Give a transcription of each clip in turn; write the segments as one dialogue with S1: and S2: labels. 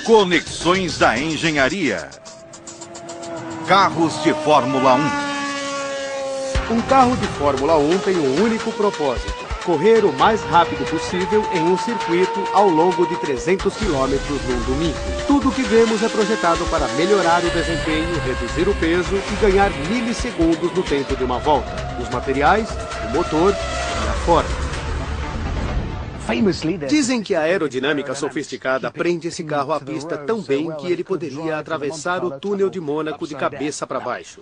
S1: Conexões da Engenharia. Carros de Fórmula 1.
S2: Um carro de Fórmula 1 tem um único propósito: correr o mais rápido possível em um circuito ao longo de 300 quilômetros num domingo. Tudo o que vemos é projetado para melhorar o desempenho, reduzir o peso e ganhar milissegundos no tempo de uma volta. Os materiais, o motor e a forma. Dizem que a aerodinâmica sofisticada prende esse carro à pista tão bem que ele poderia atravessar o túnel de Mônaco de cabeça para baixo.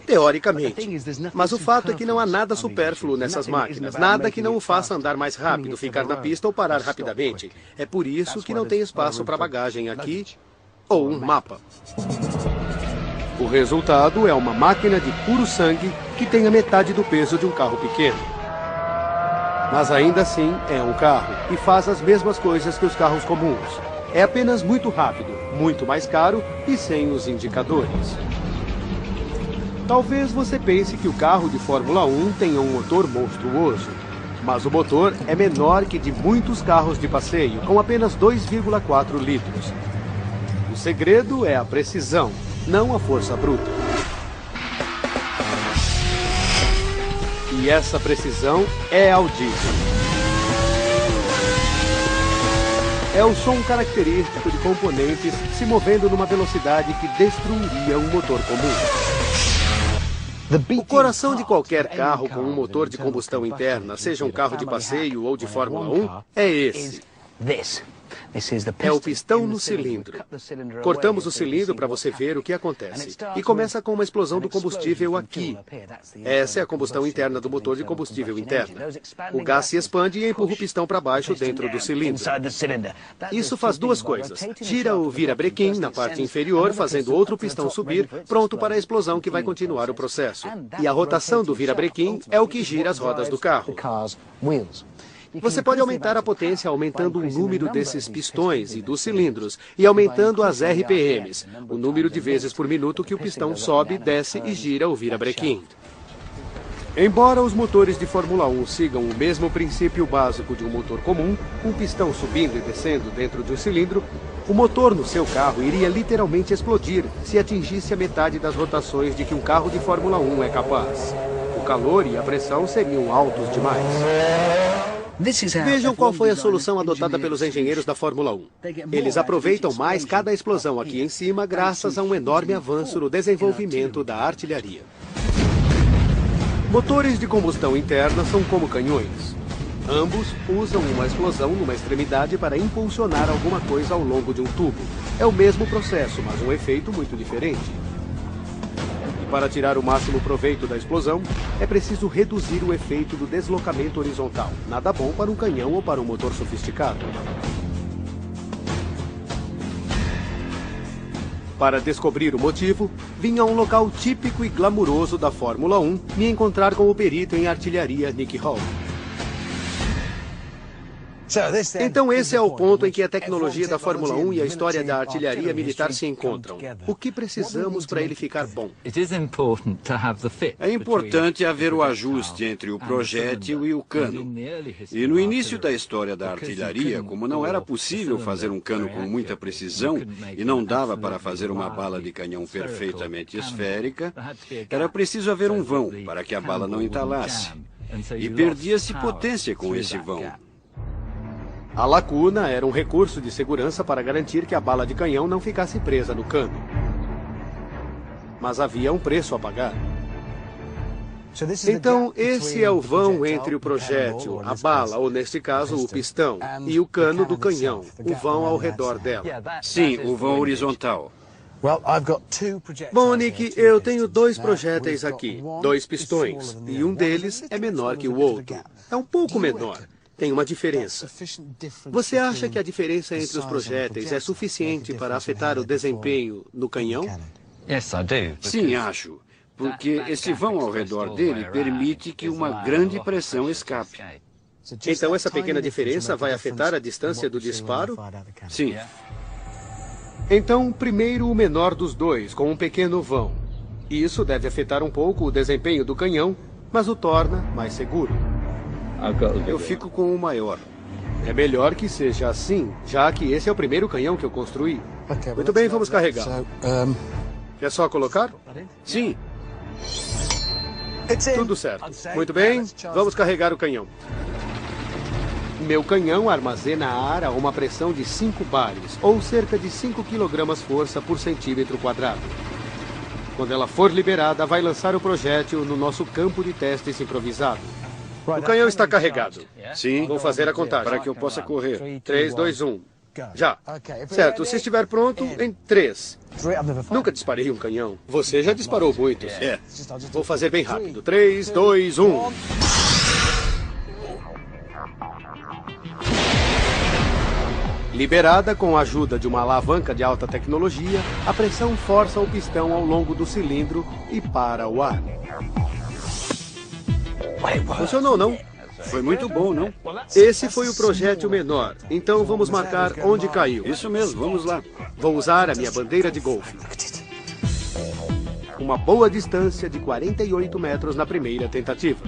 S2: Teoricamente. Mas o fato é que não há nada supérfluo nessas máquinas, nada que não o faça andar mais rápido, ficar na pista ou parar rapidamente. É por isso que não tem espaço para bagagem aqui ou um mapa. O resultado é uma máquina de puro sangue que tem a metade do peso de um carro pequeno. Mas ainda assim é um carro e faz as mesmas coisas que os carros comuns. É apenas muito rápido, muito mais caro e sem os indicadores. Talvez você pense que o carro de Fórmula 1 tenha um motor monstruoso, mas o motor é menor que de muitos carros de passeio, com apenas 2,4 litros. O segredo é a precisão, não a força bruta. E essa precisão é audível. É o som característico de componentes se movendo numa velocidade que destruiria um motor comum. O coração de qualquer carro com um motor de combustão interna, seja um carro de passeio ou de Fórmula 1, é esse. É o pistão no cilindro. Cortamos o cilindro para você ver o que acontece. E começa com uma explosão do combustível aqui. Essa é a combustão interna do motor de combustível interna. O gás se expande e empurra o pistão para baixo dentro do cilindro. Isso faz duas coisas. Gira o virabrequim na parte inferior, fazendo outro pistão subir, pronto para a explosão que vai continuar o processo. E a rotação do virabrequim é o que gira as rodas do carro. Você pode aumentar a potência aumentando o número desses pistões e dos cilindros e aumentando as RPMs, o número de vezes por minuto que o pistão sobe, desce e gira o virabrequim. Embora os motores de Fórmula 1 sigam o mesmo princípio básico de um motor comum, um pistão subindo e descendo dentro de um cilindro, o motor no seu carro iria literalmente explodir se atingisse a metade das rotações de que um carro de Fórmula 1 é capaz. O calor e a pressão seriam altos demais. Vejam qual foi a solução adotada pelos engenheiros da Fórmula 1. Eles aproveitam mais cada explosão aqui em cima graças a um enorme avanço no desenvolvimento da artilharia. Motores de combustão interna são como canhões. Ambos usam uma explosão numa extremidade para impulsionar alguma coisa ao longo de um tubo. É o mesmo processo, mas um efeito muito diferente. Para tirar o máximo proveito da explosão, é preciso reduzir o efeito do deslocamento horizontal. Nada bom para um canhão ou para um motor sofisticado. Para descobrir o motivo, vim a um local típico e glamuroso da Fórmula 1 me encontrar com o perito em artilharia Nick Hall. Então esse é o ponto em que a tecnologia da Fórmula 1 e a história da artilharia militar se encontram. O que precisamos para ele ficar bom?
S3: É importante haver o ajuste entre o projétil e o cano. E no início da história da artilharia, como não era possível fazer um cano com muita precisão e não dava para fazer uma bala de canhão perfeitamente esférica, era preciso haver um vão para que a bala não entalasse. E perdia-se potência com esse vão.
S2: A lacuna era um recurso de segurança para garantir que a bala de canhão não ficasse presa no cano. Mas havia um preço a pagar. Então, esse é o vão entre o projétil, a bala, ou neste caso, o pistão, e o cano do canhão, o vão ao redor dela.
S3: Sim, o vão horizontal.
S2: Bom, Nick, eu tenho dois projéteis aqui, dois pistões, e um deles é menor que o outro. É um pouco menor. Tem uma diferença. Você acha que a diferença entre os projéteis é suficiente para afetar o desempenho no canhão?
S3: Sim, acho. Porque esse vão ao redor dele permite que uma grande pressão escape.
S2: Então essa pequena diferença vai afetar a distância do disparo?
S3: Sim.
S2: Então, primeiro o menor dos dois, com um pequeno vão. Isso deve afetar um pouco o desempenho do canhão, mas o torna mais seguro.
S3: Eu fico com o maior.
S2: É melhor que seja assim, já que esse é o primeiro canhão que eu construí. Muito bem, vamos carregar. É só colocar?
S3: Sim.
S2: Tudo certo. Muito bem, vamos carregar o canhão. Meu canhão armazena ar a uma pressão de 5 bares, ou cerca de 5 kg força por centímetro quadrado. Quando ela for liberada, vai lançar o projétil no nosso campo de testes improvisado. O canhão está carregado.
S3: Sim.
S2: Vou fazer a contagem.
S3: Para que eu possa correr.
S2: 3, 2, 1. Já. Certo, se estiver pronto, em 3. Nunca disparei um canhão. Você já disparou muitos.
S3: É.
S2: Vou fazer bem rápido. 3, 2, 1. Liberada com a ajuda de uma alavanca de alta tecnologia, a pressão força o pistão ao longo do cilindro e para o ar. Funcionou, não?
S3: Foi muito bom, não?
S2: Esse foi o projétil menor, então vamos marcar onde caiu.
S3: Isso mesmo, vamos lá.
S2: Vou usar a minha bandeira de golfe. Uma boa distância de 48 metros na primeira tentativa.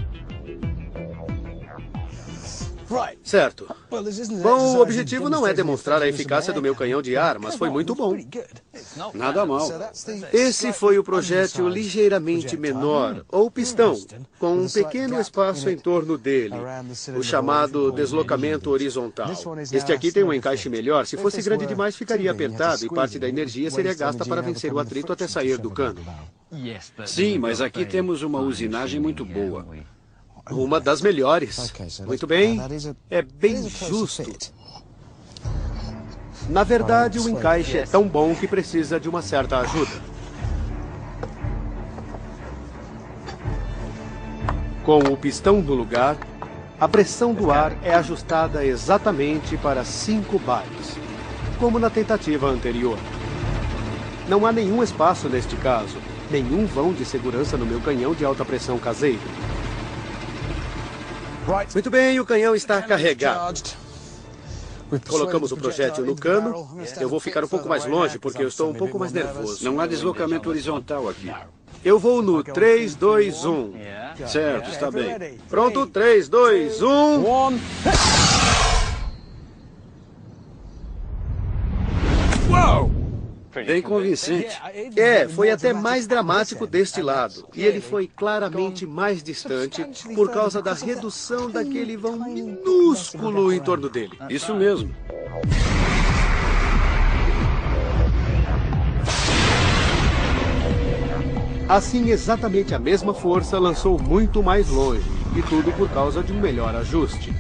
S2: Certo. Bom, o objetivo não é demonstrar a eficácia do meu canhão de ar, mas foi muito bom.
S3: Nada mal.
S2: Esse foi o projétil ligeiramente menor, ou pistão, com um pequeno espaço em torno dele, o chamado deslocamento horizontal. Este aqui tem um encaixe melhor. Se fosse grande demais, ficaria apertado e parte da energia seria gasta para vencer o atrito até sair do cano.
S3: Sim, mas aqui temos uma usinagem muito boa.
S2: Uma das melhores. Muito bem. É bem justo. Na verdade, o encaixe é tão bom que precisa de uma certa ajuda. Com o pistão no lugar, a pressão do ar é ajustada exatamente para 5 bares, como na tentativa anterior. Não há nenhum espaço neste caso, nenhum vão de segurança no meu canhão de alta pressão caseiro. Muito bem, o canhão está carregado. Colocamos o projétil no cano. Eu vou ficar um pouco mais longe porque eu estou um pouco mais nervoso.
S3: Não há deslocamento horizontal aqui.
S2: Eu vou no 3, 2, 1.
S3: Certo, está bem.
S2: Pronto, 3, 2, 1.
S3: Bem convincente.
S2: Foi até mais dramático deste lado. E ele foi claramente mais distante por causa da redução daquele vão minúsculo em torno dele.
S3: Isso mesmo.
S2: Assim, exatamente a mesma força lançou muito mais longe. E tudo por causa de um melhor ajuste.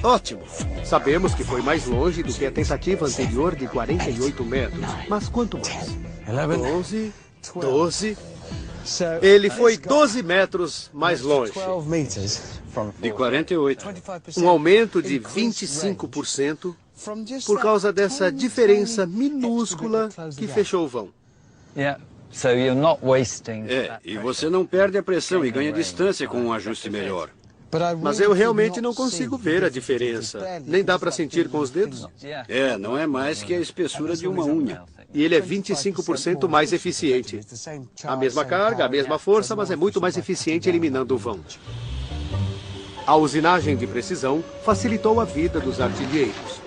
S2: Ótimo! Sabemos que foi mais longe do que a tentativa anterior de 48 metros. Mas quanto mais? 11, 12... Ele foi 12 metros mais longe.
S3: De 48.
S2: Um aumento de 25% por causa dessa diferença minúscula que fechou o vão.
S3: E você não perde a pressão e ganha distância com um ajuste melhor.
S2: Mas eu realmente não consigo ver a diferença. Nem dá para sentir com os dedos.
S3: Não é mais que a espessura de uma unha.
S2: E ele é 25% mais eficiente. A mesma carga, a mesma força, mas é muito mais eficiente eliminando o vão. A usinagem de precisão facilitou a vida dos artilheiros.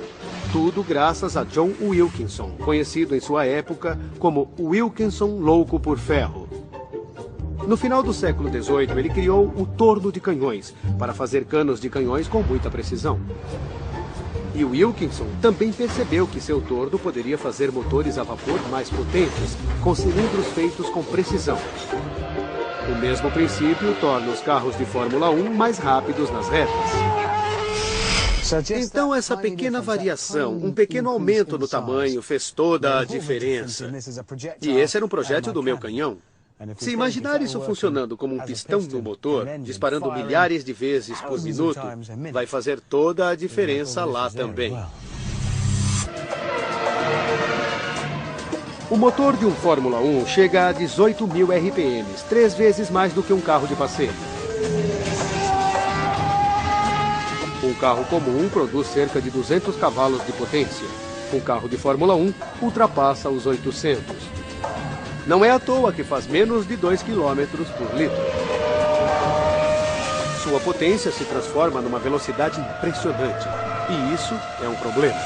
S2: Tudo graças a John Wilkinson, conhecido em sua época como Wilkinson Louco por Ferro. No final do século XVIII, ele criou o torno de canhões, para fazer canos de canhões com muita precisão. E Wilkinson também percebeu que seu torno poderia fazer motores a vapor mais potentes, com cilindros feitos com precisão. O mesmo princípio torna os carros de Fórmula 1 mais rápidos nas retas. Então, essa pequena variação, um pequeno aumento no tamanho, fez toda a diferença. E esse era um projétil do meu canhão. Se imaginar isso funcionando como um pistão no motor, disparando milhares de vezes por minuto, vai fazer toda a diferença lá também. O motor de um Fórmula 1 chega a 18.000 RPMs, 3 vezes mais do que um carro de passeio. Um carro comum produz cerca de 200 cavalos de potência. Um carro de Fórmula 1 ultrapassa os 800. Não é à toa que faz menos de 2 km por litro. Sua potência se transforma numa velocidade impressionante. E isso é um problema.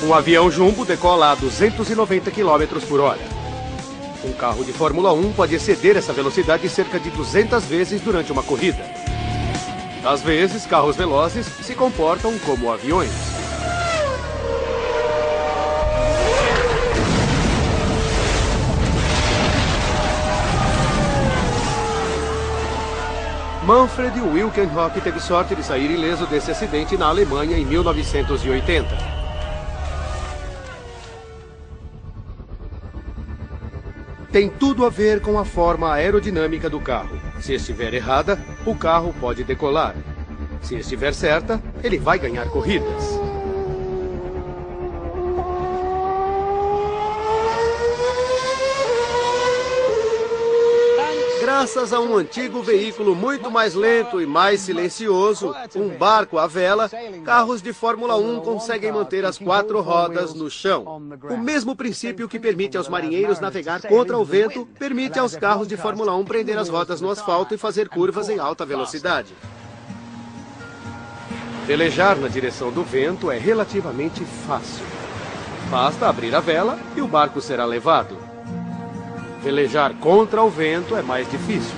S2: Um avião jumbo decola a 290 km por hora. Um carro de Fórmula 1 pode exceder essa velocidade cerca de 200 vezes durante uma corrida. Às vezes, carros velozes se comportam como aviões. Manfred Wilkenhock teve sorte de sair ileso desse acidente na Alemanha em 1980. Tem tudo a ver com a forma aerodinâmica do carro. Se estiver errada, o carro pode decolar. Se estiver certa, ele vai ganhar corridas. Graças a um antigo veículo muito mais lento e mais silencioso, um barco à vela, carros de Fórmula 1 conseguem manter as 4 rodas no chão. O mesmo princípio que permite aos marinheiros navegar contra o vento, permite aos carros de Fórmula 1 prender as rodas no asfalto e fazer curvas em alta velocidade. Velejar na direção do vento é relativamente fácil. Basta abrir a vela e o barco será levado. Velejar contra o vento é mais difícil.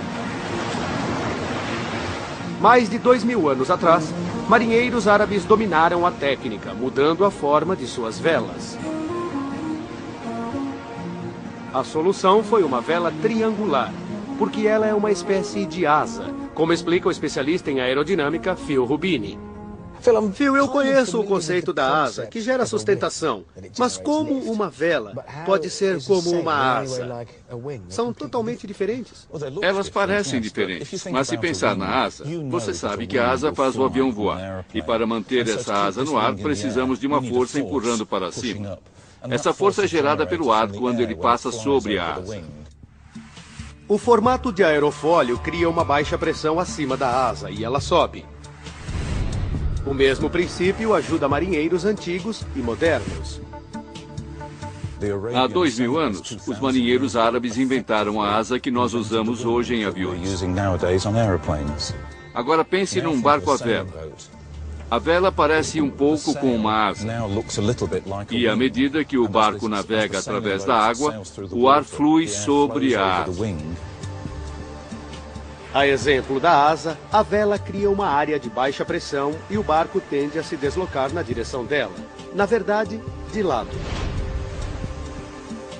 S2: Mais de 2000 anos atrás, marinheiros árabes dominaram a técnica, mudando a forma de suas velas. A solução foi uma vela triangular, porque ela é uma espécie de asa, como explica o especialista em aerodinâmica Phil Rubini. Phil, eu conheço o conceito da asa, que gera sustentação, mas como uma vela pode ser como uma asa? São totalmente diferentes.
S4: Elas parecem diferentes, mas se pensar na asa, você sabe que a asa faz o avião voar. E para manter essa asa no ar, precisamos de uma força empurrando para cima. Essa força é gerada pelo ar quando ele passa sobre a asa.
S2: O formato de aerofólio cria uma baixa pressão acima da asa e ela sobe. O mesmo princípio ajuda marinheiros antigos e modernos.
S4: Há 2000 anos, os marinheiros árabes inventaram a asa que nós usamos hoje em aviões. Agora pense num barco à vela. A vela parece um pouco com uma asa. E à medida que o barco navega através da água, o ar flui sobre a asa.
S2: A exemplo da asa, a vela cria uma área de baixa pressão e o barco tende a se deslocar na direção dela. Na verdade, de lado.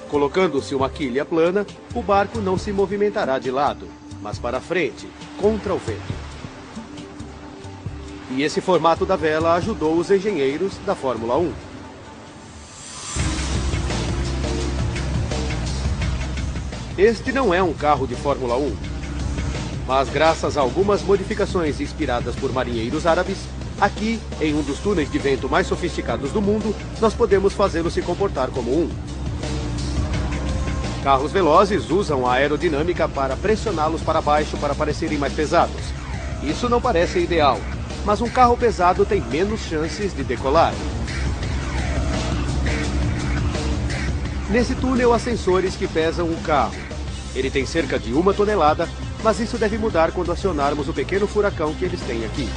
S2: Colocando-se uma quilha plana, o barco não se movimentará de lado, mas para frente, contra o vento. E esse formato da vela ajudou os engenheiros da Fórmula 1. Este não é um carro de Fórmula 1. Mas graças a algumas modificações inspiradas por marinheiros árabes, aqui, em um dos túneis de vento mais sofisticados do mundo, nós podemos fazê-lo se comportar como um. Carros velozes usam a aerodinâmica para pressioná-los para baixo para parecerem mais pesados. Isso não parece ideal, mas um carro pesado tem menos chances de decolar. Nesse túnel há sensores que pesam o carro. Ele tem cerca de 1 tonelada, mas isso deve mudar quando acionarmos o pequeno furacão que eles têm aqui.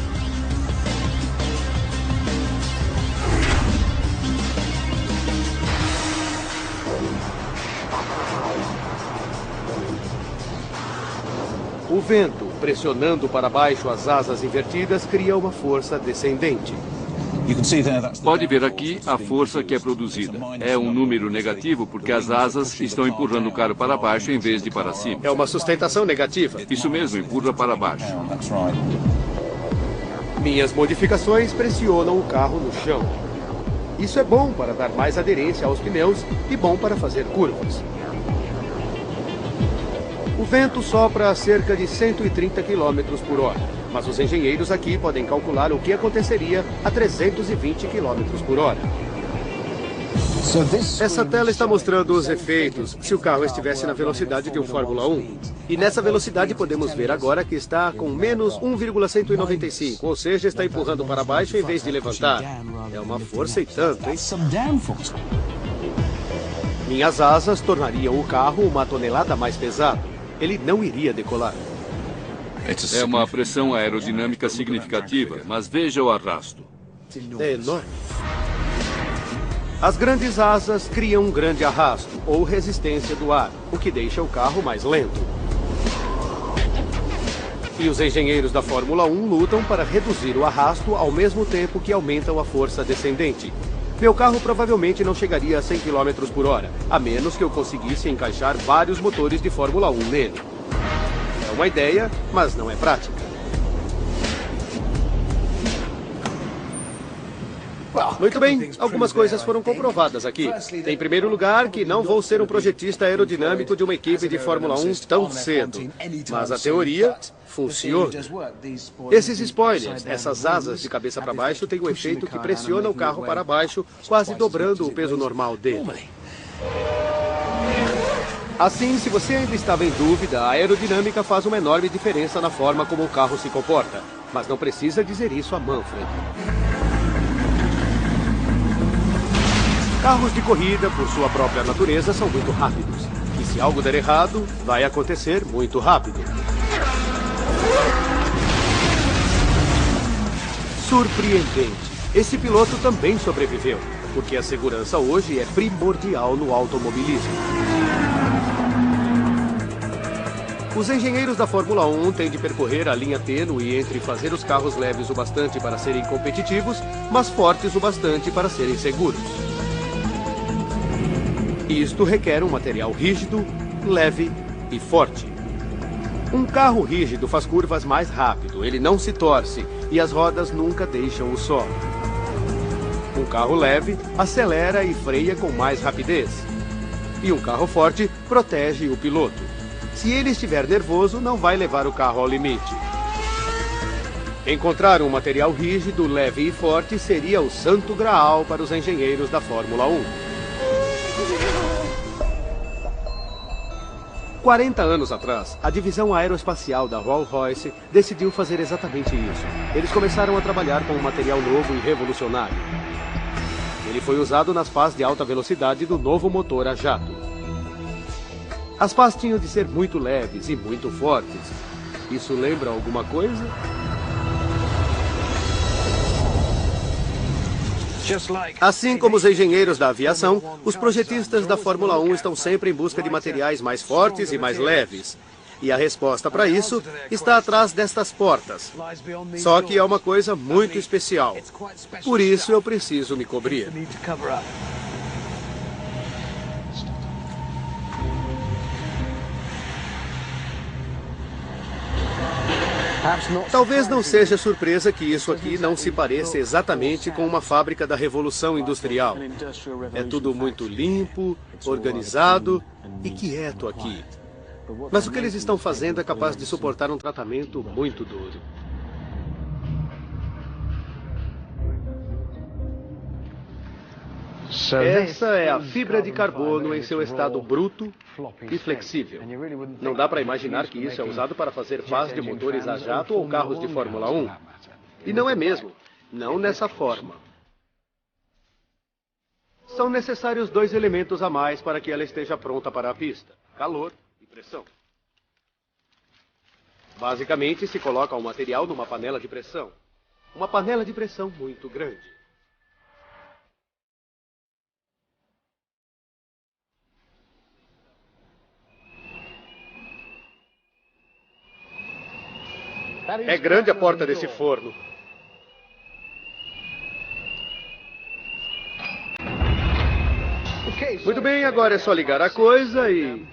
S2: O vento, pressionando para baixo as asas invertidas, cria uma força descendente.
S4: Pode ver aqui a força que é produzida. É um número negativo porque as asas estão empurrando o carro para baixo em vez de para cima.
S2: É uma sustentação negativa.
S4: Isso mesmo, empurra para baixo.
S2: Minhas modificações pressionam o carro no chão. Isso é bom para dar mais aderência aos pneus e bom para fazer curvas. O vento sopra a cerca de 130 km por hora, mas os engenheiros aqui podem calcular o que aconteceria a 320 km por hora. Essa tela está mostrando os efeitos se o carro estivesse na velocidade de um Fórmula 1. E nessa velocidade podemos ver agora que está com menos 1,195, ou seja, está empurrando para baixo em vez de levantar. É uma força e tanto, hein? Minhas asas tornariam o carro 1 tonelada mais pesado. Ele não iria decolar.
S4: É uma pressão aerodinâmica significativa, mas veja o arrasto.
S2: É enorme. As grandes asas criam um grande arrasto, ou resistência do ar, o que deixa o carro mais lento. E os engenheiros da Fórmula 1 lutam para reduzir o arrasto ao mesmo tempo que aumentam a força descendente. Meu carro provavelmente não chegaria a 100 km por hora, a menos que eu conseguisse encaixar vários motores de Fórmula 1 nele. É uma ideia, mas não é prática. Muito bem, algumas coisas foram comprovadas aqui. Em primeiro lugar, que não vou ser um projetista aerodinâmico de uma equipe de Fórmula 1 tão cedo. Mas a teoria funciona. Esses spoilers, essas asas de cabeça para baixo, têm um efeito que pressiona o carro para baixo, quase dobrando o peso normal dele. Assim, se você ainda estava em dúvida, a aerodinâmica faz uma enorme diferença na forma como o carro se comporta. Mas não precisa dizer isso a Manfred. Carros de corrida, por sua própria natureza, são muito rápidos. E se algo der errado, vai acontecer muito rápido. Surpreendente. Esse piloto também sobreviveu, porque a segurança hoje é primordial no automobilismo. Os engenheiros da Fórmula 1 têm de percorrer a linha tênue entre fazer os carros leves o bastante para serem competitivos, mas fortes o bastante para serem seguros. Isto requer um material rígido, leve e forte. Um carro rígido faz curvas mais rápido, ele não se torce e as rodas nunca deixam o solo. Um carro leve acelera e freia com mais rapidez. E um carro forte protege o piloto. Se ele estiver nervoso, não vai levar o carro ao limite. Encontrar um material rígido, leve e forte seria o santo graal para os engenheiros da Fórmula 1. 40 anos atrás, a divisão aeroespacial da Rolls-Royce decidiu fazer exatamente isso. Eles começaram a trabalhar com um material novo e revolucionário. Ele foi usado nas pás de alta velocidade do novo motor a jato. As pás tinham de ser muito leves e muito fortes. Isso lembra alguma coisa? Assim como os engenheiros da aviação, os projetistas da Fórmula 1 estão sempre em busca de materiais mais fortes e mais leves. E a resposta para isso está atrás destas portas. Só que é uma coisa muito especial. Por isso eu preciso me cobrir. Talvez não seja surpresa que isso aqui não se pareça exatamente com uma fábrica da Revolução Industrial. É tudo muito limpo, organizado e quieto aqui. Mas o que eles estão fazendo é capaz de suportar um tratamento muito duro. Essa é a fibra de carbono em seu estado bruto e flexível. Não dá para imaginar que isso é usado para fazer pás de motores a jato ou carros de Fórmula 1. E não é mesmo. Não nessa forma. São necessários 2 elementos a mais para que ela esteja pronta para a pista: calor e pressão. Basicamente, se coloca o material numa panela de pressão. Uma panela de pressão muito grande. É grande a porta desse forno. Muito bem, agora é só ligar a coisa e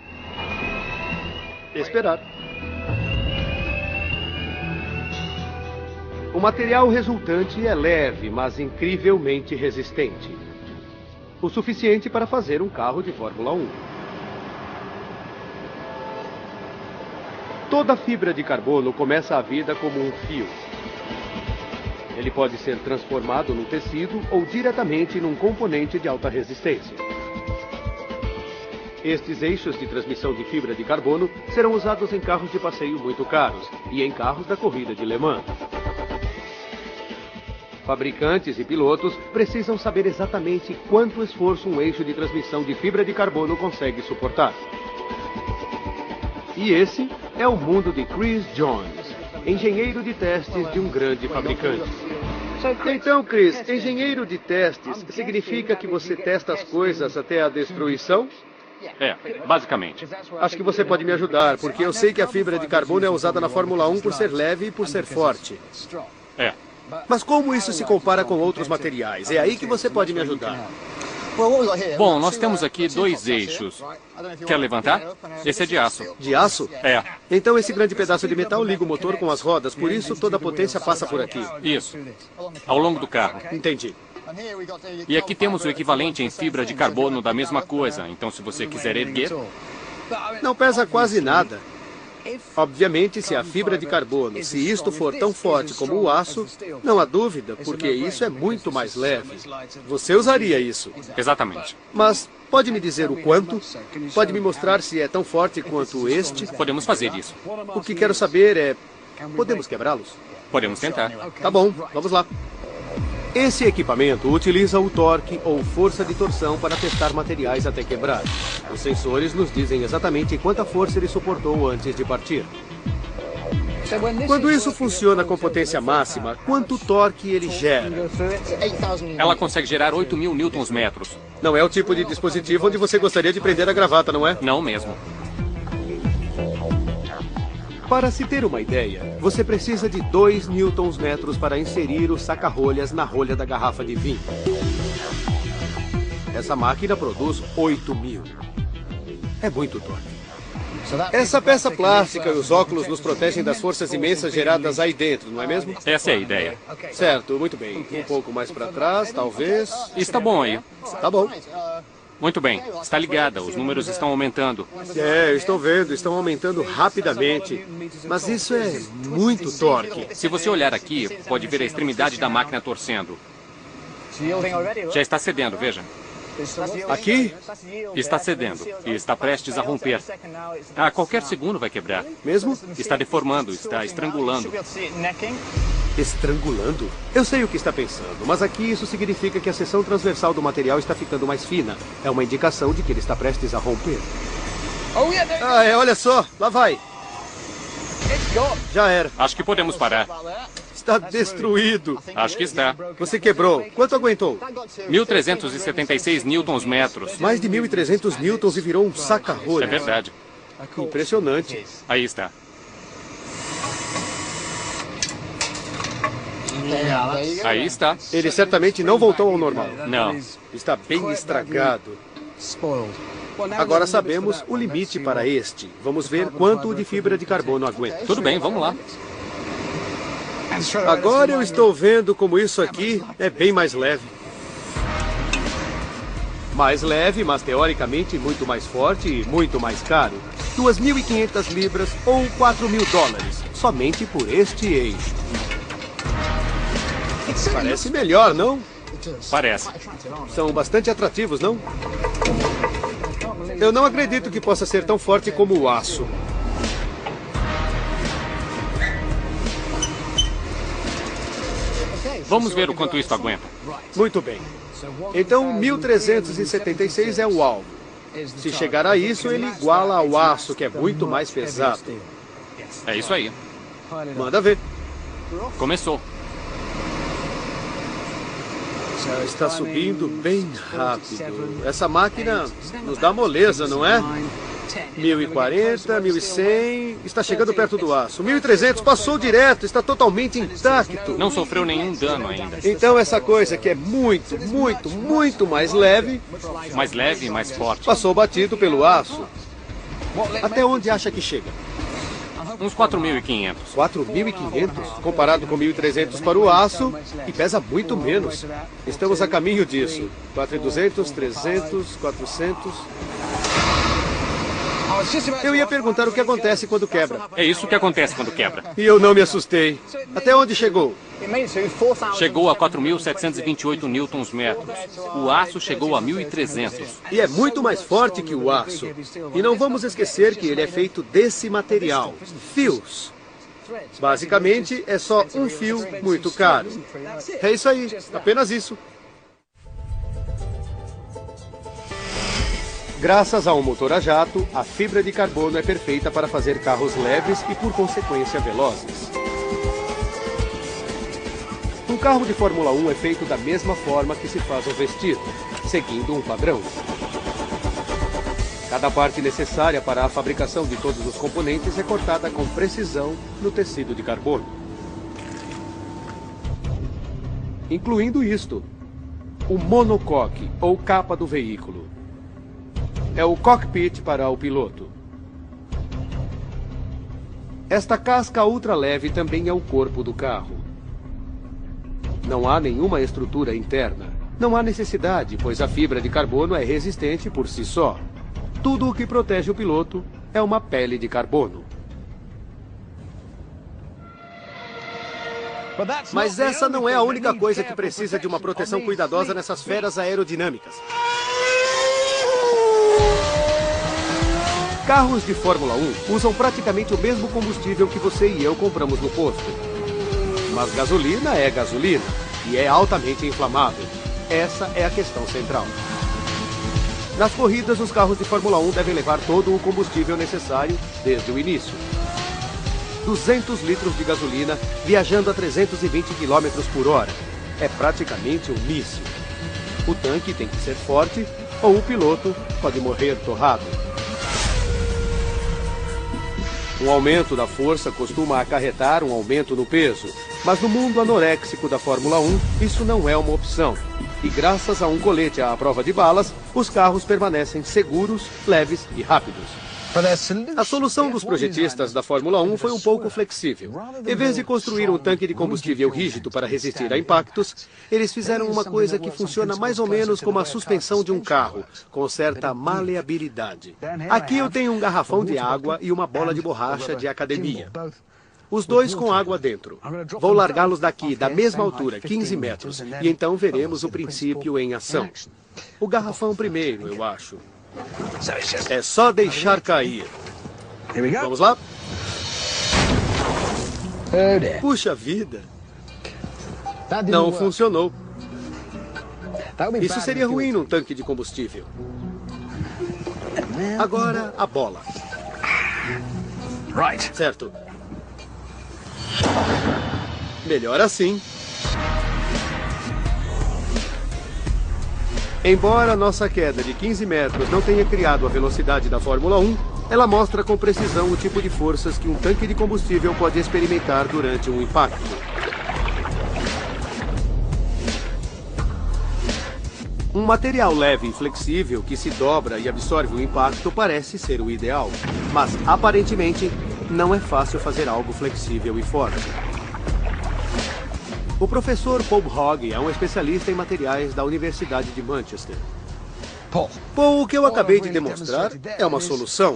S2: esperar. O material resultante é leve, mas incrivelmente resistente. O suficiente para fazer um carro de Fórmula 1. Toda fibra de carbono começa a vida como um fio. Ele pode ser transformado num tecido ou diretamente num componente de alta resistência. Estes eixos de transmissão de fibra de carbono serão usados em carros de passeio muito caros e em carros da corrida de Le Mans. Fabricantes e pilotos precisam saber exatamente quanto esforço um eixo de transmissão de fibra de carbono consegue suportar. E esse é o mundo de Chris Jones. engenheiro de testes de um grande fabricante. Então, Chris, engenheiro de testes significa que você testa as coisas até a destruição?
S5: É, basicamente.
S2: Acho que você pode me ajudar, porque eu sei que a fibra de carbono é usada na Fórmula 1 por ser leve e por ser forte.
S5: É.
S2: Mas como isso se compara com outros materiais? É aí que você pode me ajudar.
S5: Bom, nós temos aqui 2 eixos. Quer levantar? Esse é de aço.
S2: De aço?
S5: É.
S2: Então esse grande pedaço de metal liga o motor com as rodas, por isso toda a potência passa por aqui.
S5: Isso. Ao longo do carro.
S2: Entendi.
S5: E aqui temos o equivalente em fibra de carbono da mesma coisa. Então, se você quiser erguer...
S2: Não pesa quase nada. Obviamente, se a fibra de carbono, se isto for tão forte como o aço, não há dúvida, porque isso é muito mais leve. Você usaria isso.
S5: Exatamente.
S2: Mas pode me dizer o quanto? Pode me mostrar se é tão forte quanto este?
S5: Podemos fazer isso.
S2: O que quero saber é... Podemos quebrá-los?
S5: Podemos tentar.
S2: Tá bom, vamos lá. Esse equipamento utiliza o torque ou força de torção para testar materiais até quebrar. Os sensores nos dizem exatamente quanta força ele suportou antes de partir. Quando isso funciona com potência máxima, quanto torque ele gera?
S5: Ela consegue gerar 8.000 newtons-metros.
S2: Não é o tipo de dispositivo onde você gostaria de prender a gravata, não é?
S5: Não mesmo.
S2: Para se ter uma ideia, você precisa de 2 newtons-metros para inserir o saca-rolhas na rolha da garrafa de vinho. Essa máquina produz 8.000. É muito torque. Essa peça plástica e os óculos nos protegem das forças imensas geradas aí dentro, não é mesmo?
S5: Essa é a ideia.
S2: Certo, muito bem. Um pouco mais para trás, talvez.
S5: Está bom aí.
S2: Tá bom.
S5: Muito bem. Está ligada. Os números estão aumentando.
S2: É, eu estou vendo. Estão aumentando rapidamente. Mas isso é muito torque.
S5: Se você olhar aqui, pode ver a extremidade da máquina torcendo. Já está cedendo, veja.
S2: Aqui?
S5: Está cedendo e está prestes a romper. A qualquer segundo vai quebrar.
S2: Mesmo?
S5: Está deformando, está estrangulando.
S2: Estrangulando? Eu sei o que está pensando, mas aqui isso significa que a seção transversal do material está ficando mais fina. É uma indicação de que ele está prestes a romper. Ah, olha só, lá vai. Já era.
S5: Acho que podemos parar.
S2: Está destruído.
S5: Acho que está.
S2: Você quebrou. Quanto aguentou?
S5: 1.376 newtons-metros.
S2: Mais de 1.300 newtons e virou um saca-rolha.
S5: É verdade.
S2: Impressionante.
S5: Aí está. Aí está.
S2: Ele certamente não voltou ao normal.
S5: Não.
S2: Está bem estragado. Agora sabemos o limite para este. Vamos ver quanto de fibra de carbono aguenta.
S5: Tudo bem, vamos lá.
S2: Agora eu estou vendo como isso aqui é bem mais leve. Mais leve, mas teoricamente muito mais forte e muito mais caro. 2.500 libras ou 4.000 dólares, somente por este eixo. Parece melhor, não?
S5: Parece.
S2: São bastante atrativos, não? Eu não acredito que possa ser tão forte como o aço.
S5: Vamos ver o quanto isso aguenta.
S2: Muito bem. Então, 1.376 é o alvo. Se chegar a isso, ele iguala ao aço, que é muito mais pesado.
S5: É isso aí.
S2: Manda ver.
S5: Começou.
S2: Está subindo bem rápido. Essa máquina nos dá moleza, não é? 1.040, 1.100, está chegando perto do aço. 1.300, passou direto, está totalmente intacto.
S5: Não sofreu nenhum dano ainda.
S2: Então essa coisa que é muito, muito, muito mais leve...
S5: Mais leve e mais forte.
S2: Passou batido pelo aço. Até onde acha que chega?
S5: Uns 4.500.
S2: 4.500? Comparado com 1.300 para o aço, e pesa muito menos. Estamos a caminho disso. 4.200, 300, 400... Eu ia perguntar o que acontece quando quebra.
S5: É isso que acontece quando quebra.
S2: E eu não me assustei. Até onde chegou?
S5: Chegou a 4.728 newtons-metros. O aço chegou a 1.300.
S2: E é muito mais forte que o aço. E não vamos esquecer que ele é feito desse material, fios. Basicamente, é só um fio muito caro. É isso aí, apenas isso. Graças a um motor a jato, a fibra de carbono é perfeita para fazer carros leves e, por consequência, velozes. Um carro de Fórmula 1 é feito da mesma forma que se faz um vestido, seguindo um padrão. Cada parte necessária para a fabricação de todos os componentes é cortada com precisão no tecido de carbono. Incluindo isto, o monocoque, ou capa do veículo. É o cockpit para o piloto. Esta casca ultraleve também é o corpo do carro. Não há nenhuma estrutura interna. Não há necessidade, pois a fibra de carbono é resistente por si só. Tudo o que protege o piloto é uma pele de carbono. Mas essa não é a única coisa que precisa de uma proteção cuidadosa nessas feras aerodinâmicas. Carros de Fórmula 1 usam praticamente o mesmo combustível que você e eu compramos no posto. Mas gasolina é gasolina e é altamente inflamável. Essa é a questão central. Nas corridas, os carros de Fórmula 1 devem levar todo o combustível necessário desde o início. 200 litros de gasolina viajando a 320 km por hora. É praticamente um míssil. O tanque tem que ser forte ou o piloto pode morrer torrado. Um aumento da força costuma acarretar um aumento no peso, mas no mundo anoréxico da Fórmula 1, isso não é uma opção. E graças a um colete à prova de balas, os carros permanecem seguros, leves e rápidos. A solução dos projetistas da Fórmula 1 foi um pouco flexível. Em vez de construir um tanque de combustível rígido para resistir a impactos, eles fizeram uma coisa que funciona mais ou menos como a suspensão de um carro, com certa maleabilidade. Aqui eu tenho um garrafão de água e uma bola de borracha de academia. Os dois com água dentro. Vou largá-los daqui, da mesma altura, 15 metros, e então veremos o princípio em ação. O garrafão primeiro, eu acho. É só deixar cair. Vamos lá? Puxa vida. Não funcionou. Isso seria ruim num tanque de combustível. Agora, a bola. Certo. Melhor assim. Embora nossa queda de 15 metros não tenha criado a velocidade da Fórmula 1, ela mostra com precisão o tipo de forças que um tanque de combustível pode experimentar durante um impacto. Um material leve e flexível que se dobra e absorve o impacto parece ser o ideal, mas aparentemente não é fácil fazer algo flexível e forte. O professor Paul Hogg é um especialista em materiais da Universidade de Manchester. Paul, o que eu acabei de demonstrar é uma solução.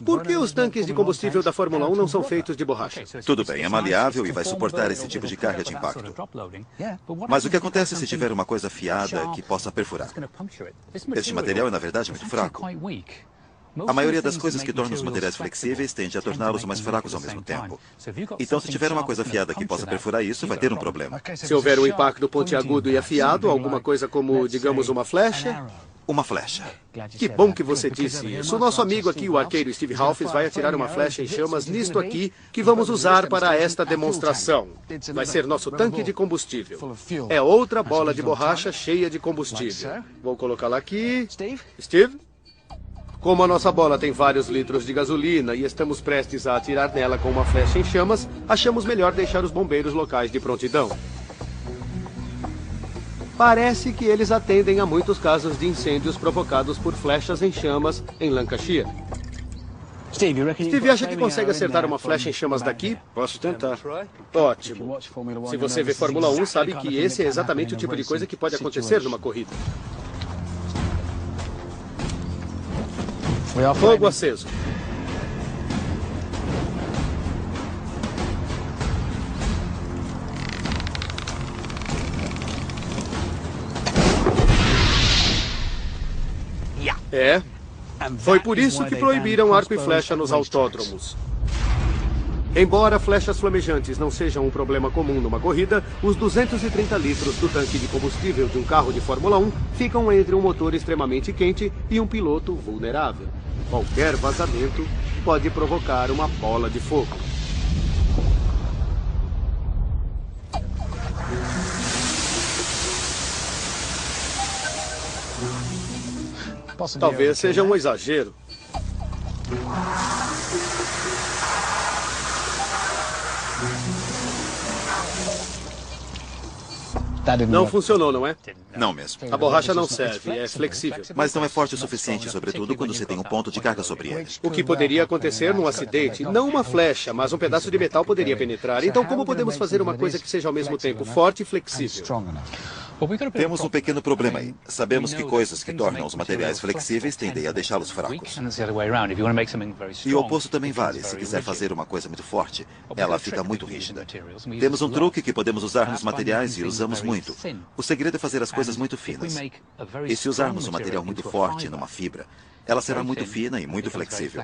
S2: Por que os tanques de combustível da Fórmula 1 não são feitos de borracha?
S1: Tudo bem, é maleável e vai suportar esse tipo de carga de impacto. Mas o que acontece se tiver uma coisa afiada que possa perfurar? Este material é, na verdade, muito fraco. A maioria das coisas que tornam os materiais flexíveis tende a torná-los mais fracos ao mesmo tempo. Então, se tiver uma coisa afiada que possa perfurar isso, vai ter um problema.
S2: Se houver um impacto pontiagudo e afiado, alguma coisa como, digamos, uma flecha?
S1: Uma flecha.
S2: Que bom que você disse isso. O nosso amigo aqui, o arqueiro Steve Halfes, vai atirar uma flecha em chamas nisto aqui, que vamos usar para esta demonstração. Vai ser nosso tanque de combustível. É outra bola de borracha cheia de combustível. Vou colocá-la aqui. Steve? Como a nossa bola tem vários litros de gasolina e estamos prestes a atirar nela com uma flecha em chamas, achamos melhor deixar os bombeiros locais de prontidão. Parece que eles atendem a muitos casos de incêndios provocados por flechas em chamas em Lancashire. Steve, acha que consegue acertar uma flecha em chamas daqui?
S3: Posso tentar.
S2: Ótimo. Se você vê Fórmula 1, sabe que esse é exatamente o tipo de coisa que pode acontecer numa corrida. Fogo aceso. É. Foi por isso que proibiram arco e flecha nos autódromos. Embora flechas flamejantes não sejam um problema comum numa corrida, os 230 litros do tanque de combustível de um carro de Fórmula 1 ficam entre um motor extremamente quente e um piloto vulnerável. Qualquer vazamento pode provocar uma bola de fogo. Talvez seja um exagero. Não funcionou, não é?
S1: Não mesmo.
S2: A borracha não serve, é flexível.
S1: Mas não é forte o suficiente, sobretudo quando você tem um ponto de carga sobre ele.
S2: O que poderia acontecer num acidente, não uma flecha, mas um pedaço de metal poderia penetrar. Então, como podemos fazer uma coisa que seja ao mesmo tempo forte e flexível?
S1: Temos um pequeno problema aí. Sabemos que coisas que tornam os materiais flexíveis tendem a deixá-los fracos. E o oposto também vale. Se quiser fazer uma coisa muito forte, ela fica muito rígida. Temos um truque que podemos usar nos materiais e usamos muito. O segredo é fazer as coisas muito finas. E se usarmos um material muito forte numa fibra, ela será muito fina e muito flexível.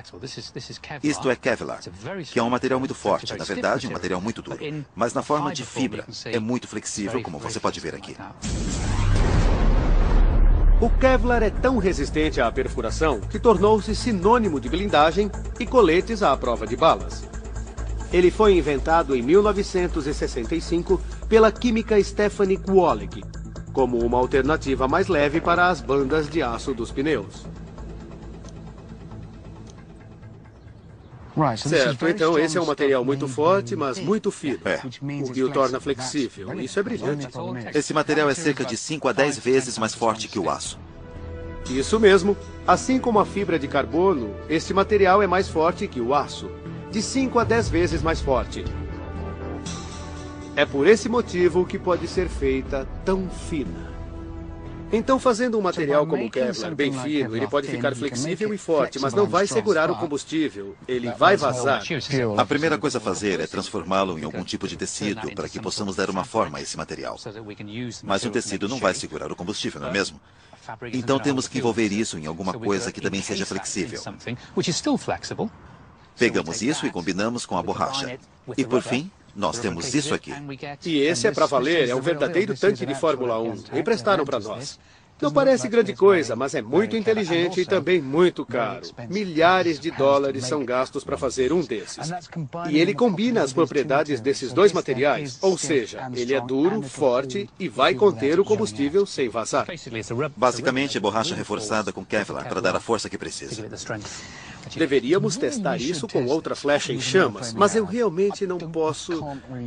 S1: Isto é Kevlar, que é um material muito forte, na verdade, um material muito duro. Mas na forma de fibra, é muito flexível, como você pode ver aqui.
S2: O Kevlar é tão resistente à perfuração que tornou-se sinônimo de blindagem e coletes à prova de balas. Ele foi inventado em 1965 pela química Stephanie Kwolek, como uma alternativa mais leve para as bandas de aço dos pneus. Certo, então esse é um material muito forte, mas muito fino, o que o torna flexível. Isso é brilhante.
S1: Esse material é cerca de 5 a 10 vezes mais forte que o aço.
S2: Isso mesmo. Assim como a fibra de carbono, este material é mais forte que o aço. De 5 a 10 vezes mais forte. É por esse motivo que pode ser feita tão fina. Então, fazendo um material como o Kevlar bem fino, ele pode ficar flexível e forte, mas não vai segurar o combustível. Ele vai vazar.
S1: A primeira coisa a fazer é transformá-lo em algum tipo de tecido para que possamos dar uma forma a esse material. Mas um tecido não vai segurar o combustível, não é mesmo? Então temos que envolver isso em alguma coisa que também seja flexível. Pegamos isso e combinamos com a borracha. E por fim, nós temos isso aqui.
S2: E esse é para valer, é um verdadeiro tanque de Fórmula 1. Emprestaram para nós. Não parece grande coisa, mas é muito inteligente e também muito caro. Milhares de dólares são gastos para fazer um desses. E ele combina as propriedades desses dois materiais, ou seja, ele é duro, forte e vai conter o combustível sem vazar.
S1: Basicamente, é borracha reforçada com Kevlar para dar a força que precisa.
S2: Deveríamos testar isso com outra flecha em chamas, mas eu realmente não posso...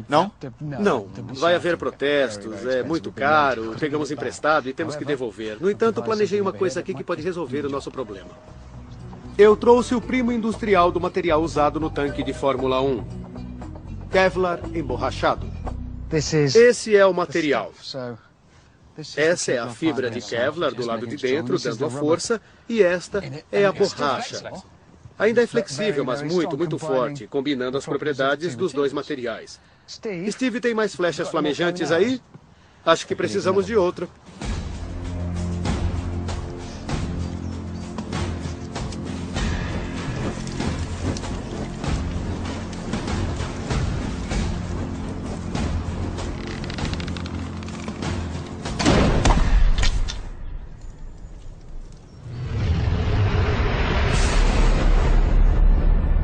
S1: Não?
S2: Não. Vai haver protestos, é muito caro, pegamos emprestado e temos que devolver. No entanto, planejei uma coisa aqui que pode resolver o nosso problema. Eu trouxe o primo industrial do material usado no tanque de Fórmula 1. Kevlar emborrachado. Esse é o material. Essa é a fibra de Kevlar do lado de dentro, dando a força, e esta é a borracha. Ainda é flexível, mas muito, muito forte, combinando as propriedades dos dois materiais. Steve, tem mais flechas flamejantes aí? Acho que precisamos de outra.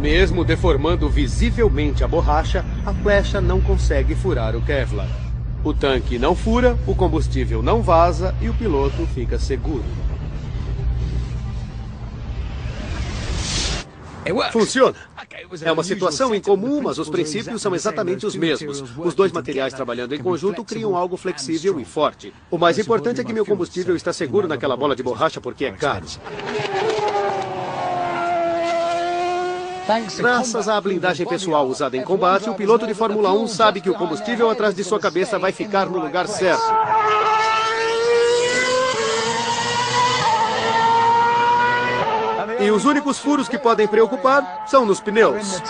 S2: Mesmo deformando visivelmente a borracha, a flecha não consegue furar o Kevlar. O tanque não fura, o combustível não vaza e o piloto fica seguro. Funciona. É uma situação incomum, mas os princípios são exatamente os mesmos. Os dois materiais trabalhando em conjunto criam algo flexível e forte. O mais importante é que meu combustível está seguro naquela bola de borracha porque é caro. Graças à blindagem pessoal usada em combate, o piloto de Fórmula 1 sabe que o combustível atrás de sua cabeça vai ficar no lugar certo. E os únicos furos que podem preocupar são nos pneus.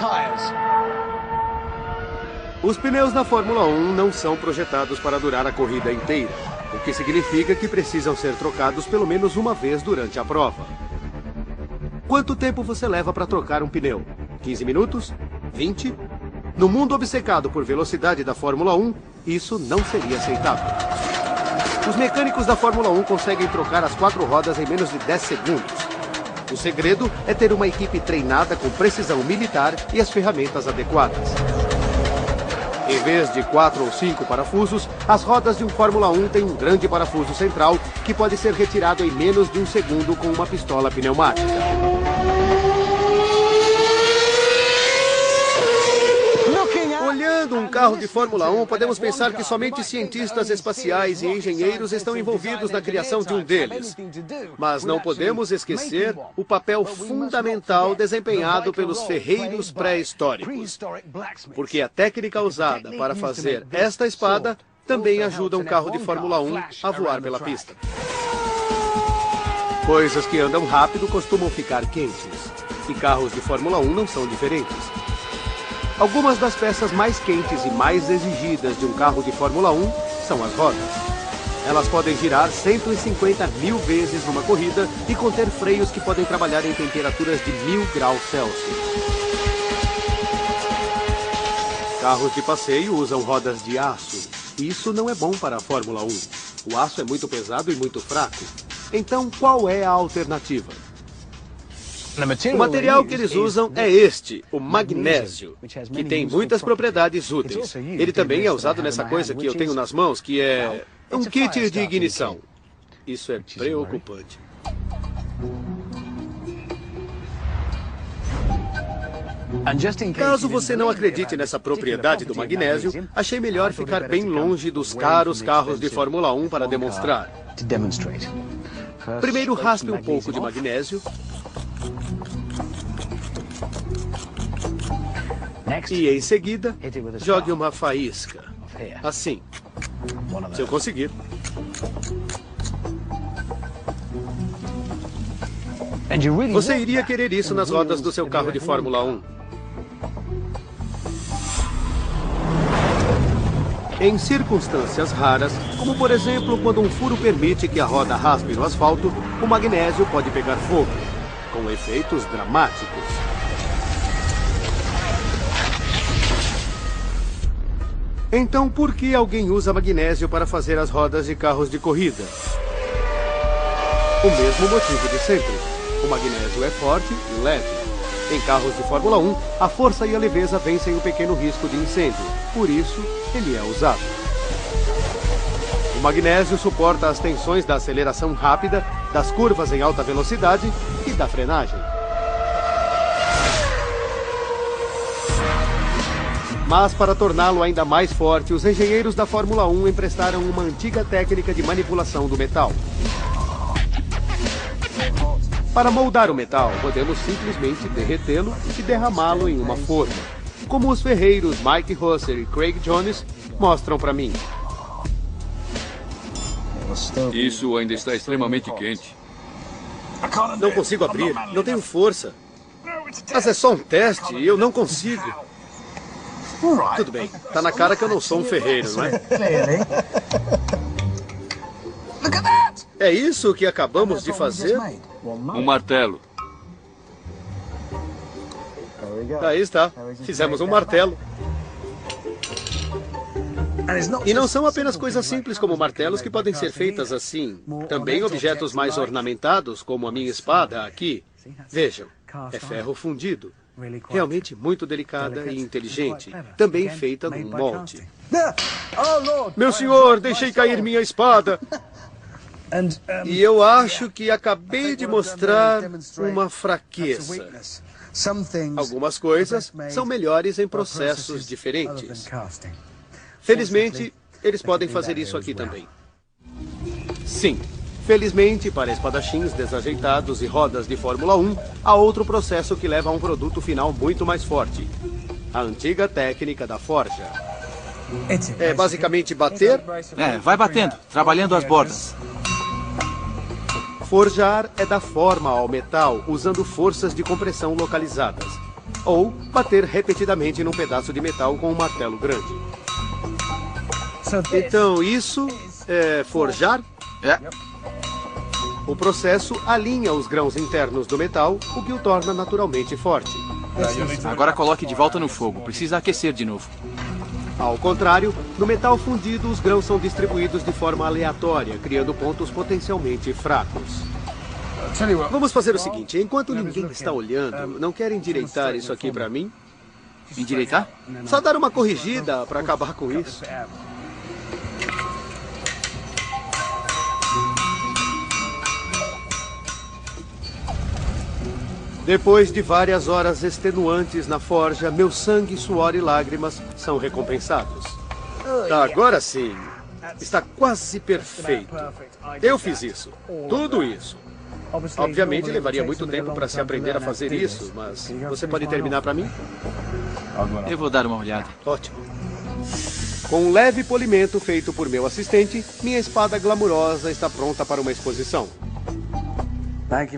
S2: Os pneus da Fórmula 1 não são projetados para durar a corrida inteira, o que significa que precisam ser trocados pelo menos uma vez durante a prova. Quanto tempo você leva para trocar um pneu? 15 minutos? 20? No mundo obcecado por velocidade da Fórmula 1, isso não seria aceitável. Os mecânicos da Fórmula 1 conseguem trocar as 4 rodas em menos de 10 segundos. O segredo é ter uma equipe treinada com precisão militar e as ferramentas adequadas. Em vez de 4 ou 5 parafusos, as rodas de um Fórmula 1 têm um grande parafuso central que pode ser retirado em menos de um segundo com uma pistola pneumática. Olhando um carro de Fórmula 1, podemos pensar que somente cientistas espaciais e engenheiros estão envolvidos na criação de um deles. Mas não podemos esquecer o papel fundamental desempenhado pelos ferreiros pré-históricos. Porque a técnica usada para fazer esta espada também ajuda um carro de Fórmula 1 a voar pela pista. Coisas que andam rápido costumam ficar quentes. E carros de Fórmula 1 não são diferentes. Algumas das peças mais quentes e mais exigidas de um carro de Fórmula 1 são as rodas. Elas podem girar 150 mil vezes numa corrida e conter freios que podem trabalhar em temperaturas de 1000 graus Celsius. Carros de passeio usam rodas de aço. Isso não é bom para a Fórmula 1. O aço é muito pesado e muito fraco. Então, qual é a alternativa? O material que eles usam é este, o magnésio, que tem muitas propriedades úteis. Ele também é usado nessa coisa que eu tenho nas mãos, que é um kit de ignição. Isso é preocupante. Caso você não acredite nessa propriedade do magnésio, achei melhor ficar bem longe dos caros carros de Fórmula 1 para demonstrar. Primeiro, raspe um pouco de magnésio. E em seguida, jogue uma faísca. Assim. Se eu conseguir. Você iria querer isso nas rodas do seu carro de Fórmula 1. Em circunstâncias raras, como por exemplo quando um furo permite que a roda raspe no asfalto, o magnésio pode pegar fogo, com efeitos dramáticos. Então, por que alguém usa magnésio para fazer as rodas de carros de corrida? O mesmo motivo de sempre. O magnésio é forte e leve. Em carros de Fórmula 1, a força e a leveza vencem o pequeno risco de incêndio. Por isso, ele é usado. O magnésio suporta as tensões da aceleração rápida, das curvas em alta velocidade e da frenagem. Mas, para torná-lo ainda mais forte, os engenheiros da Fórmula 1 emprestaram uma antiga técnica de manipulação do metal. Para moldar o metal, podemos simplesmente derretê-lo e derramá-lo em uma forma, como os ferreiros Mike Husser e Craig Jones mostram para mim.
S4: Isso ainda está extremamente quente.
S2: Não consigo abrir, não tenho força. Mas é só um teste e eu não consigo. Tudo bem, tá na cara que eu não sou um ferreiro, não é? É isso que acabamos de fazer?
S4: Um martelo.
S2: Aí está, fizemos um martelo. E não são apenas coisas simples como martelos que podem ser feitas assim. Também objetos mais ornamentados, como a minha espada aqui. Vejam, é ferro fundido. Realmente muito delicada e inteligente. Também feita num molde. Meu senhor, deixei cair minha espada. E eu acho que acabei de mostrar uma fraqueza. Algumas coisas são melhores em processos diferentes. Felizmente, eles podem fazer isso aqui também. Sim. Felizmente, para espadachins desajeitados e rodas de Fórmula 1, há outro processo que leva a um produto final muito mais forte. A antiga técnica da forja. É basicamente bater?
S6: Vai batendo, trabalhando as bordas.
S2: Forjar é dar forma ao metal usando forças de compressão localizadas. Ou bater repetidamente num pedaço de metal com um martelo grande. Então, isso é forjar? O processo alinha os grãos internos do metal, o que o torna naturalmente forte.
S6: Agora coloque de volta no fogo. Precisa aquecer de novo.
S2: Ao contrário, no metal fundido, os grãos são distribuídos de forma aleatória, criando pontos potencialmente fracos. Vamos fazer o seguinte, enquanto ninguém está olhando, não querem endireitar isso aqui para mim?
S6: Endireitar?
S2: Só dar uma corrigida para acabar com isso. Depois de várias horas extenuantes na forja, meu sangue, suor e lágrimas são recompensados. Agora sim. Está quase perfeito. Eu fiz isso. Tudo isso. Obviamente levaria muito tempo para se aprender a fazer isso, mas você pode terminar para mim?
S6: Eu vou dar uma olhada.
S2: Ótimo. Com um leve polimento feito por meu assistente, minha espada glamurosa está pronta para uma exposição.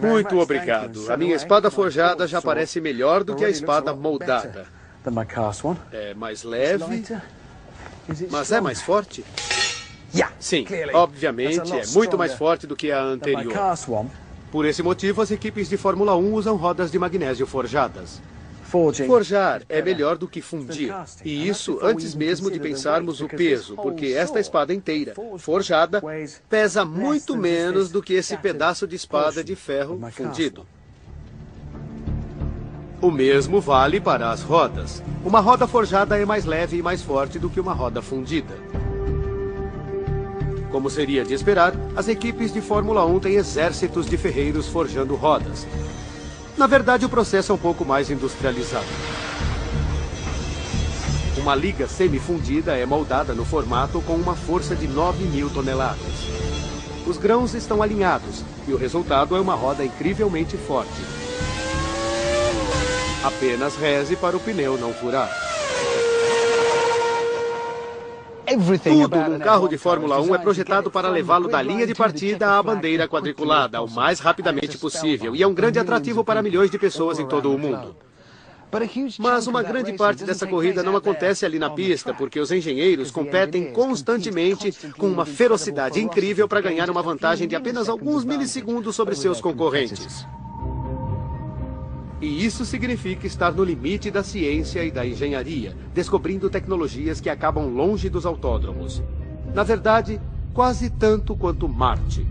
S2: Muito obrigado. A minha espada forjada já parece melhor do que a espada moldada. É mais leve, mas é mais forte? Sim, obviamente é muito mais forte do que a anterior. Por esse motivo, as equipes de Fórmula 1 usam rodas de magnésio forjadas. Forjar é melhor do que fundir. E isso antes mesmo de pensarmos o peso, porque esta espada inteira, forjada, pesa muito menos do que esse pedaço de espada de ferro fundido. O mesmo vale para as rodas. Uma roda forjada é mais leve e mais forte do que uma roda fundida. Como seria de esperar, as equipes de Fórmula 1 têm exércitos de ferreiros forjando rodas. Na verdade, o processo é um pouco mais industrializado. Uma liga semifundida é moldada no formato com uma força de 9.000 toneladas. Os grãos estão alinhados e o resultado é uma roda incrivelmente forte. Apenas reze para o pneu não furar. Tudo num carro de Fórmula 1 é projetado para levá-lo da linha de partida à bandeira quadriculada o mais rapidamente possível e é um grande atrativo para milhões de pessoas em todo o mundo. Mas uma grande parte dessa corrida não acontece ali na pista, porque os engenheiros competem constantemente com uma ferocidade incrível para ganhar uma vantagem de apenas alguns milissegundos sobre seus concorrentes. E isso significa estar no limite da ciência e da engenharia, descobrindo tecnologias que acabam longe dos autódromos. Na verdade, quase tanto quanto Marte.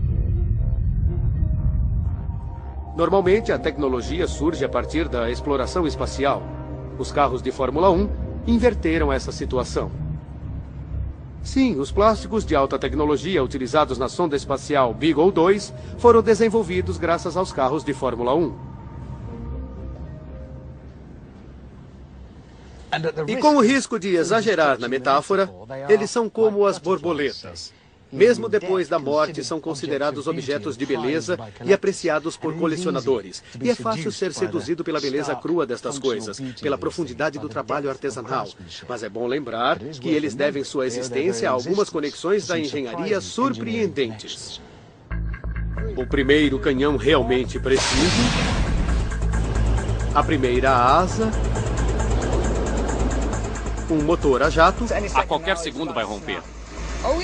S2: Normalmente, a tecnologia surge a partir da exploração espacial. Os carros de Fórmula 1 inverteram essa situação. Sim, os plásticos de alta tecnologia utilizados na sonda espacial Beagle 2 foram desenvolvidos graças aos carros de Fórmula 1. E com o risco de exagerar na metáfora, eles são como as borboletas. Mesmo depois da morte, são considerados objetos de beleza e apreciados por colecionadores. E é fácil ser seduzido pela beleza crua destas coisas, pela profundidade do trabalho artesanal. Mas é bom lembrar que eles devem sua existência a algumas conexões da engenharia surpreendentes. O primeiro canhão realmente preciso, a primeira asa, um motor a jato.
S5: A qualquer segundo vai romper.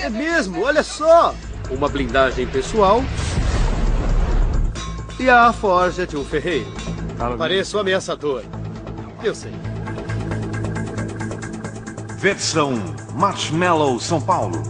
S2: É mesmo, olha só! Uma blindagem pessoal e a forja de um ferreiro. Pareço ameaçador. Eu sei.
S7: Versão Marshmallow São Paulo.